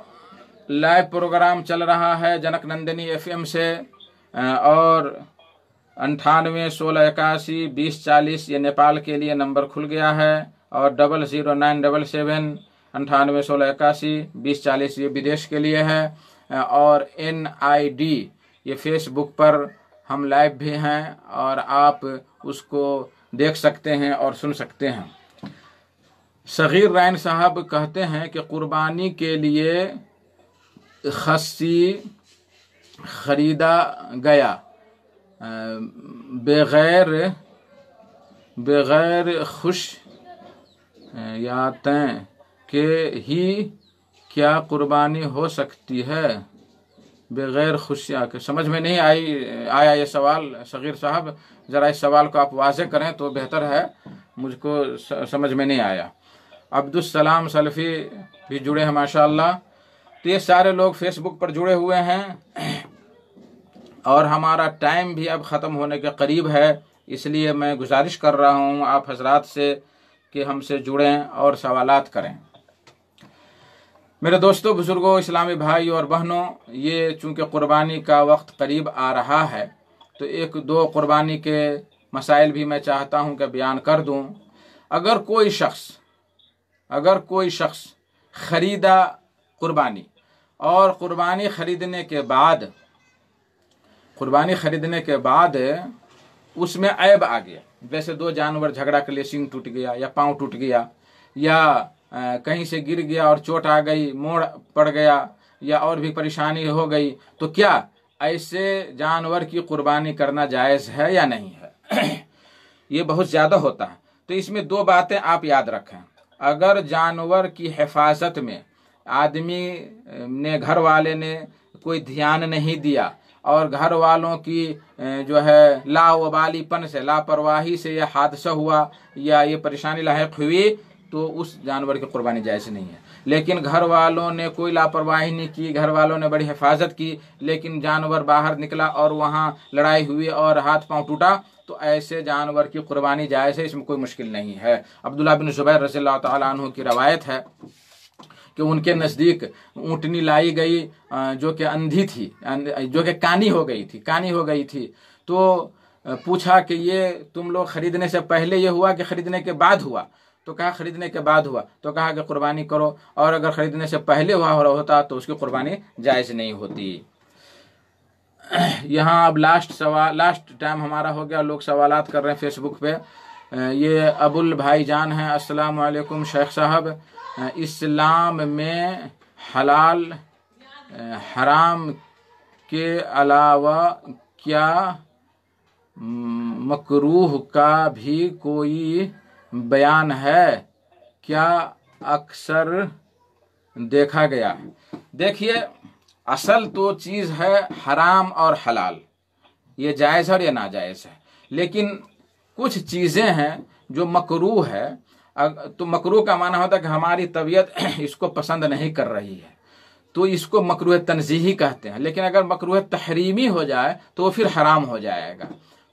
लाइव प्रोग्राम चल रहा है जनक नंदिनी FM से और 98 16 81 20 40 ये नेपाल के लिए नंबर खुल गया है और 00977 98 16 81 20 40 ये विदेश के लिए है। और NID ये फेसबुक पर हम लाइव भी हैं और आप उसको देख सकते हैं और सुन सकते हैं। सगीर रैन साहब कहते हैं कि कुर्बानी के लिए खस्सी खरीदा गया बगैर खुश यातें के ही क्या कुर्बानी हो सकती है? बगैर खुशियाँ के समझ में नहीं आया ये सवाल। सगीर साहब ज़रा इस सवाल को आप वाज़ेह करें तो बेहतर है, मुझको समझ में नहीं आया। अब्दुल सलाम सल्फी भी जुड़े हैं माशाअल्लाह। तो ये सारे लोग फेसबुक पर जुड़े हुए हैं और हमारा टाइम भी अब ख़त्म होने के करीब है, इसलिए मैं गुजारिश कर रहा हूँ आप हजरात से कि हमसे जुड़ें और सवालात करें। मेरे दोस्तों बुजुर्गों, इस्लामी भाई और बहनों, ये चूँकि क़ुरबानी का वक्त करीब आ रहा है तो 1-2 क़ुरबानी के मसाइल भी मैं चाहता हूँ कि बयान कर दूँ। अगर कोई शख्स ख़रीदा क़ुरबानी और क़ुरबानी ख़रीदने के बाद उसमें ऐब आ गया, जैसे 2 जानवर झगड़ा के लिए सींग टूट गया या पाँव टूट गया या कहीं से गिर गया और चोट आ गई, मोड़ पड़ गया या और भी परेशानी हो गई, तो क्या ऐसे जानवर की कुर्बानी करना जायज़ है या नहीं है? ये बहुत ज़्यादा होता है। तो इसमें 2 बातें आप याद रखें। अगर जानवर की हिफाजत में आदमी ने, घर वाले ने कोई ध्यान नहीं दिया और घर वालों की जो है लावालीपन से, लापरवाही से यह हादसा हुआ या ये परेशानी लाहिक हुई, तो उस जानवर की कुर्बानी जायज़ नहीं है। लेकिन घर वालों ने कोई लापरवाही नहीं की, घर वालों ने बड़ी हिफाजत की, लेकिन जानवर बाहर निकला और वहाँ लड़ाई हुई और हाथ पांव टूटा, तो ऐसे जानवर की कुर्बानी जायज़ है, इसमें कोई मुश्किल नहीं है। अब्दुल्लाह बिन ज़ुबैर रज़ियल्लाहु तआला अन्हु की रवायत है कि उनके नज़दीक ऊँटनी लाई गई जो कि अंधी थी, जो कि कानी हो गई थी। तो पूछा कि ये तुम लोग खरीदने से पहले ये हुआ कि खरीदने के बाद हुआ? तो कहा खरीदने के बाद हुआ। तो कहा कि कुर्बानी करो, और अगर खरीदने से पहले हुआ होता तो उसकी कुर्बानी जायज़ नहीं होती। यहाँ अब लास्ट टाइम हमारा हो गया, लोग सवालात कर रहे हैं फेसबुक पे। ये अबुल भाई जान हैं, अस्सलाम वालेकुम शेख साहब। इस्लाम में हलाल हराम के अलावा क्या मकरूह का भी कोई बयान है क्या अक्सर देखा गया। देखिए, असल तो चीज़ है हराम और हलाल, ये जायज़ है और ये नाजायज़ है, लेकिन कुछ चीज़ें हैं जो मकरूह है। तो मकरूह का माना होता है कि हमारी तबीयत इसको पसंद नहीं कर रही है, तो इसको मकरूह तंज़ीही कहते हैं। लेकिन अगर मकरूह तहरीमी हो जाए तो वो फिर हराम हो जाएगा,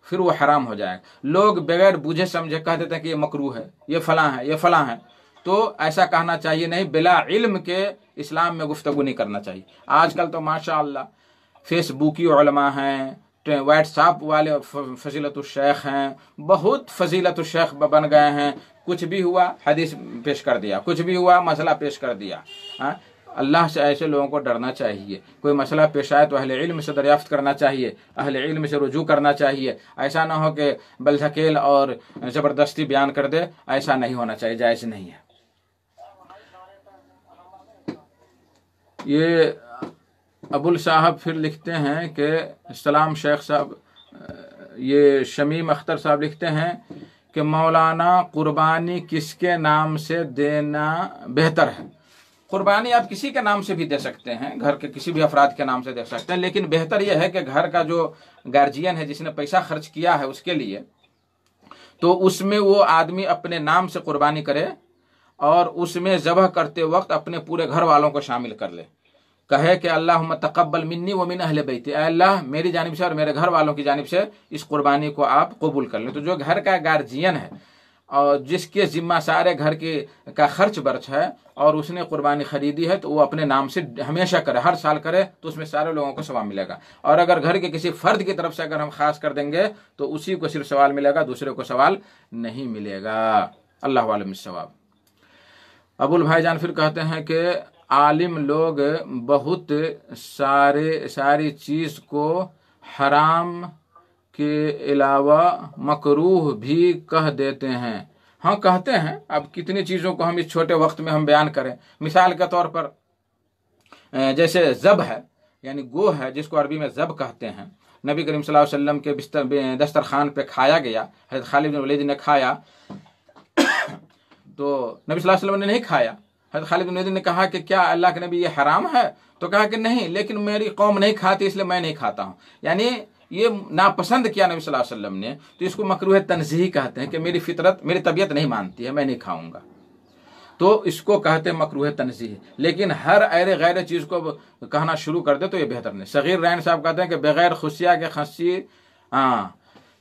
फिर वो हराम हो जाएगा। लोग बगैर बुझे समझे कह देते हैं कि ये मकरूह है, ये फलां है, ये फलां है। तो ऐसा कहना चाहिए नहीं, बिला इल्म के इस्लाम में गुफ्तगू नहीं करना चाहिए। आजकल तो माशाअल्लाह फेसबुकी उलमा हैं, व्हाट्सएप वाले फजीलतुश-शेख हैं, बहुत फजीलतुश-शेख बन गए हैं। कुछ भी हुआ हदीस पेश कर दिया, कुछ भी हुआ मसला पेश कर दिया। अल्लाह से ऐसे लोगों को डरना चाहिए। कोई मसला पेश आए तो अहले इल्म से दरियाफ्त करना चाहिए, अहले इल्म से रुजू करना चाहिए। ऐसा ना हो कि बलझकेल और ज़बरदस्ती बयान कर दे, ऐसा नहीं होना चाहिए, जायज़ नहीं है। ये अबुल साहब फिर लिखते हैं कि सलाम शेख साहब, ये शमीम अख्तर साहब लिखते हैं कि मौलाना कुर्बानी किसके नाम से देना बेहतर है। कुर्बानी आप किसी के नाम से भी दे सकते हैं, घर के किसी भी अफराद के नाम से दे सकते हैं, लेकिन बेहतर यह है कि घर का जो गार्जियन है, जिसने पैसा खर्च किया है उसके लिए, तो उसमें वो आदमी अपने नाम से कुर्बानी करे और उसमें ज़बह करते वक्त अपने पूरे घर वालों को शामिल कर ले। कहे कि अल्लाहुम्मा तक़ब्बल मिन्नी व मिन अहले बैती, अल्लाह मेरी जानिब से और मेरे घर वालों की जानिब से इस कुर्बानी को आप कबूल कर लें। तो जो घर का गार्जियन है और जिसके जिम्मा सारे घर के का खर्च बर्च है और उसने कुर्बानी खरीदी है, तो वो अपने नाम से हमेशा करे, हर साल करे, तो उसमें सारे लोगों को सवाब मिलेगा। और अगर घर के किसी फर्द की तरफ से अगर हम खास कर देंगे तो उसी को सिर्फ सवाल मिलेगा, दूसरे को सवाल नहीं मिलेगा। अल्लाह वालम बिस्सवाब। अबुल भाईजान फिर कहते हैं कि आलिम लोग बहुत सारी चीज़ को हराम के अलावा मकरूह भी कह देते हैं। हाँ, कहते हैं। अब कितनी चीज़ों को हम इस छोटे वक्त में हम बयान करें। मिसाल के तौर पर जैसे ज़ब है, यानी गो है, जिसको अरबी में ज़ब कहते हैं। नबी करीम सल्लल्लाहु अलैहि वसल्लम के दस्तरखान पे खाया गया, हज़रत खालिद बिन वलीद ने खाया तो नबी सल्लल्लाहु अलैहि वसल्लम ने नहीं खाया। हज़रत खालिद बिन वलीद ने कहा कि क्या अल्लाह के नबी ये हराम है? तो कहा कि नहीं, लेकिन मेरी कौम नहीं खाती इसलिए मैं नहीं खाता हूँ। यानी ये नापसंद किया नबी सल्लल्लाहु अलैहि वसल्लम ने, तो इसको मकरूह तंज़ीही कहते हैं कि मेरी फितरत, मेरी तबीयत नहीं मानती है, मैं नहीं खाऊंगा, तो इसको कहते हैं मकरूह तंज़ीही। लेकिन हर ऐरे गैर चीज़ को कहना शुरू कर दे तो ये बेहतर नहीं। सगीर रैन साहब कहते हैं कि बगैर खुशिया के खस्सी,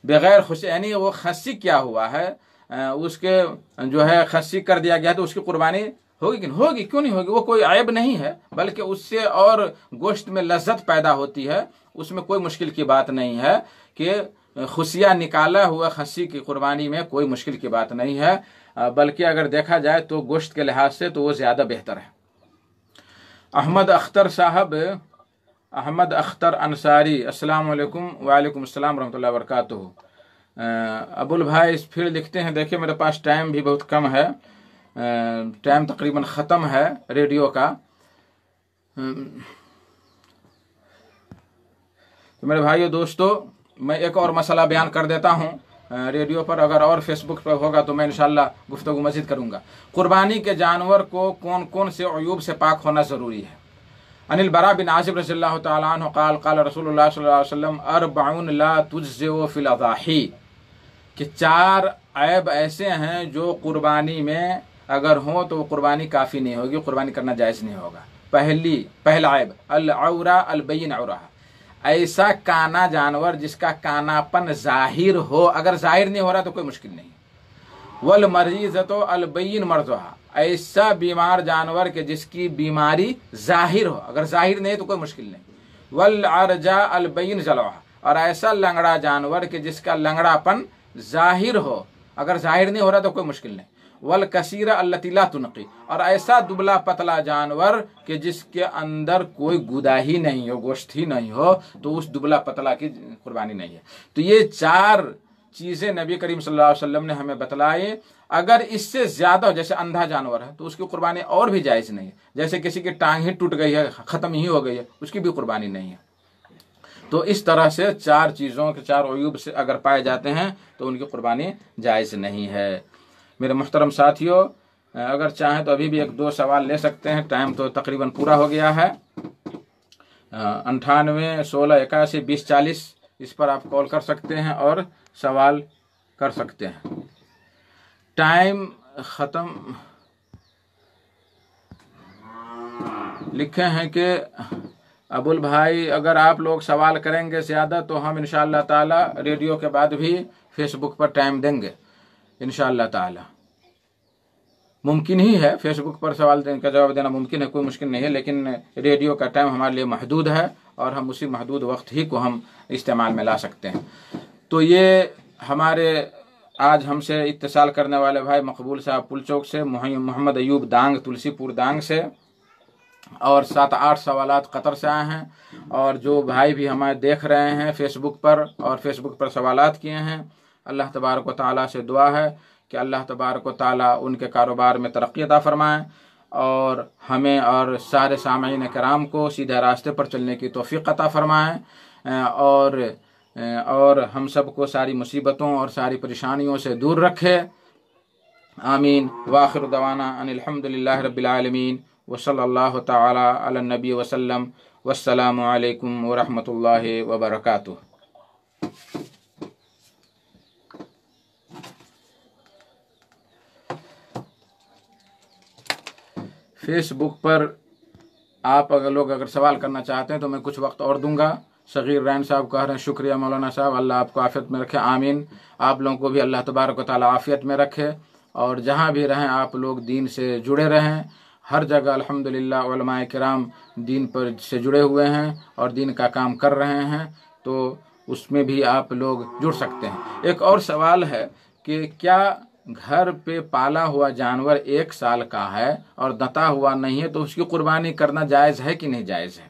बगैर खुशी, यानी वो खस्सी क्या हुआ है, उसके जो है खस्सी कर दिया गया तो उसकी कुर्बानी होगी कि होगी, क्यों नहीं होगी? वो कोई ऐब नहीं है, बल्कि उससे और गोश्त में लज्जत पैदा होती है। उसमें कोई मुश्किल की बात नहीं है कि खुशियाँ निकाला हुआ खस्सी की कुर्बानी में कोई मुश्किल की बात नहीं है, बल्कि अगर देखा जाए तो गोश्त के लिहाज से तो वो ज़्यादा बेहतर है। अहमद अख्तर साहब, अहमद अख्तर अंसारी, अस्सलाम वालेकुम। वालेकुम अस्सलाम रहमतुल्लाहि व बरकातुहू। अबुल भाई फिर लिखते हैं, देखिए मेरे पास टाइम भी बहुत कम है, टाइम तकरीबन ख़त्म है रेडियो का। तो मेरे भाइयों दोस्तों, मैं एक और मसला बयान कर देता हूँ रेडियो पर, अगर और फेसबुक पर होगा तो मैं इंशाअल्लाह गुफ्तगू मज़ीद करूँगा। कुर्बानी के जानवर को कौन कौन से अयूब से पाक होना ज़रूरी है। अनिल बरा बिन आसिब रज़ियल्लाहु तआला अन्हु क़ाल क़ाल रसूलुल्लाह सल्लल्लाहु अलैहि वसल्लम अर्बउन ला तुज्ज़िउ फ़िल अज़ाही, कि 4 ऐब ऐसे हैं जो कुर्बानी में अगर हो तो वो कुर्बानी काफ़ी नहीं होगी, कुर्बानी करना जायज़ नहीं होगा। पहला ऐब अल औरा अल बैन औरा, ऐसा काना जानवर जिसका कानापन जाहिर हो, अगर जाहिर नहीं हो रहा तो कोई मुश्किल नहीं। वल मरीज़तो अल बैन मर्ज़ुहा, ऐसा बीमार जानवर के जिसकी बीमारी जाहिर हो, अगर जाहिर नहीं तो कोई मुश्किल नहीं। वल अरजा अल बैन जलवा, और ऐसा लंगड़ा जानवर के जिसका लंगड़ापन जाहिर हो, अगर जाहिर नहीं हो रहा तो कोई मुश्किल नहीं। वल कसीरा अल्लती ला तुनकी, और ऐसा दुबला पतला जानवर के जिसके अंदर कोई गुदा ही नहीं हो, गोश्त ही नहीं हो, तो उस दुबला पतला की कुर्बानी नहीं है। तो ये 4 चीज़ें नबी करीम सल्लल्लाहु अलैहि वसल्लम ने हमें बतलाई। अगर इससे ज्यादा हो, जैसे अंधा जानवर है तो उसकी कुर्बानी और भी जायज़ नहीं है। जैसे किसी की टांग ही टूट गई है, खत्म ही हो गई है, उसकी भी कुर्बानी नहीं है। तो इस तरह से 4 चीज़ों के 4 अयूब से अगर पाए जाते हैं तो उनकी कुर्बानी जायज़ नहीं है। मेरे मुहतरम साथियों, अगर चाहें तो अभी भी 1-2 सवाल ले सकते हैं, टाइम तो तकरीबन पूरा हो गया है। 98 16 81 20 40 इस पर आप कॉल कर सकते हैं और सवाल कर सकते हैं। टाइम ख़त्म लिखे हैं कि अबुल भाई, अगर आप लोग सवाल करेंगे ज़्यादा तो हम इंशाअल्लाह ताला रेडियो के बाद भी फेसबुक पर टाइम देंगे इंशाअल्लाह ताला। मुमकिन ही है, फेसबुक पर सवाल का जवाब देना मुमकिन है, कोई मुश्किल नहीं है, लेकिन रेडियो का टाइम हमारे लिए महदूद है और हम उसी महदूद वक्त ही को हम इस्तेमाल में ला सकते हैं। तो ये हमारे आज हमसे इत्तिसाल करने वाले भाई मकबूल साहब पुलचौक से, मोहम्मद अयूब दांग तुलसीपुर दांग से, और 7-8 सवालात कतर से आए हैं। और जो भाई भी हमारे देख रहे हैं फेसबुक पर और फेसबुक पर सवालात किए हैं, अल्लाह तबारक व तआला से दुआ है कि अल्लाह तबारक व तआला उनके कारोबार में तरक्की अता फरमाएँ और हमें और सारे सामईन कराम को सीधे रास्ते पर चलने की तौफीक अता फरमाएँ और हम सब को सारी मुसीबतों और सारी परेशानियों से दूर रखे। आमीन। वाखिर दवाना अनिल हम्दुलिल्लाहि रब्बिल आलमीन व सल्लल्लाहु तआला अला नबी वसल्लम। वस्सलामु अलैकुम व रहमतुल्लाहि व बरकातुहू। फेसबुक पर आप अगर सवाल करना चाहते हैं तो मैं कुछ वक्त और दूंगा। सगीर रैन साहब कह रहे हैं शुक्रिया मौलाना साहब, अल्लाह आपको आफियत में रखे। आमीन। आप लोगों को भी अल्लाह तबारक व तआला आफियत में रखे और जहाँ भी रहें आप लोग दीन से जुड़े रहें। हर जगह अल्हम्दुलिल्लाह उलमाए किराम दीन पर से जुड़े हुए हैं और दीन का काम कर रहे हैं, तो उसमें भी आप लोग जुड़ सकते हैं। एक और सवाल है कि क्या घर पे पाला हुआ जानवर 1 साल का है और दता हुआ नहीं है तो उसकी कुर्बानी करना जायज़ है कि नहीं जायज़ है?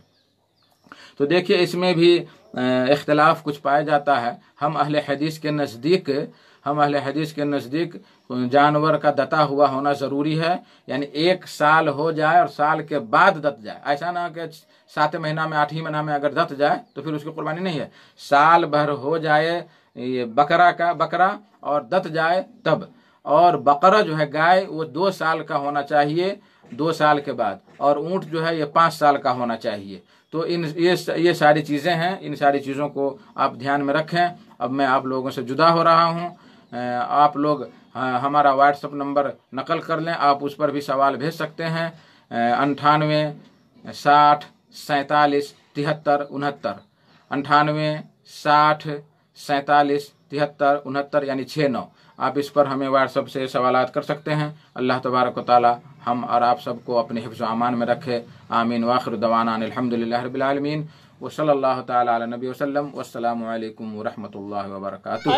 तो देखिए, इसमें भी इख्तिलाफ कुछ पाया जाता है। हम अहले हदीस के नज़दीक जानवर का दता हुआ होना ज़रूरी है, यानी 1 साल हो जाए और साल के बाद दत जाए। ऐसा ना कि 7 महीना में 8 महीना में अगर दत जाए तो फिर उसकी कुर्बानी नहीं है। साल भर हो जाए ये बकरा और दत जाए तब। और बकरा जो है गाय वो 2 साल का होना चाहिए 2 साल के बाद, और ऊँट जो है ये 5 साल का होना चाहिए। तो ये सारी चीज़ें हैं, इन सारी चीज़ों को आप ध्यान में रखें। अब मैं आप लोगों से जुदा हो रहा हूँ। आप लोग हमारा व्हाट्सएप नंबर नकल कर लें, आप उस पर भी सवाल भेज सकते हैं। 98 60 47 73 69 98 60 47 73 69 यानी 69। आप इस पर हमें व्हाट्सएप से सवालात कर सकते हैं। अल्लाह तबारक व तआला हम और आप सबको अपने हिफ्ज़ व अमान में रखे। आमीन। वाखिर दवाना अनिल हम्दुलिल्लाहि रब्बिल आलमीन व सल्लल्लाहु तआला अला नबी वसल्लम। वस्सलामु अलैकुम व रहमतुल्लाहि व बरकातुहू।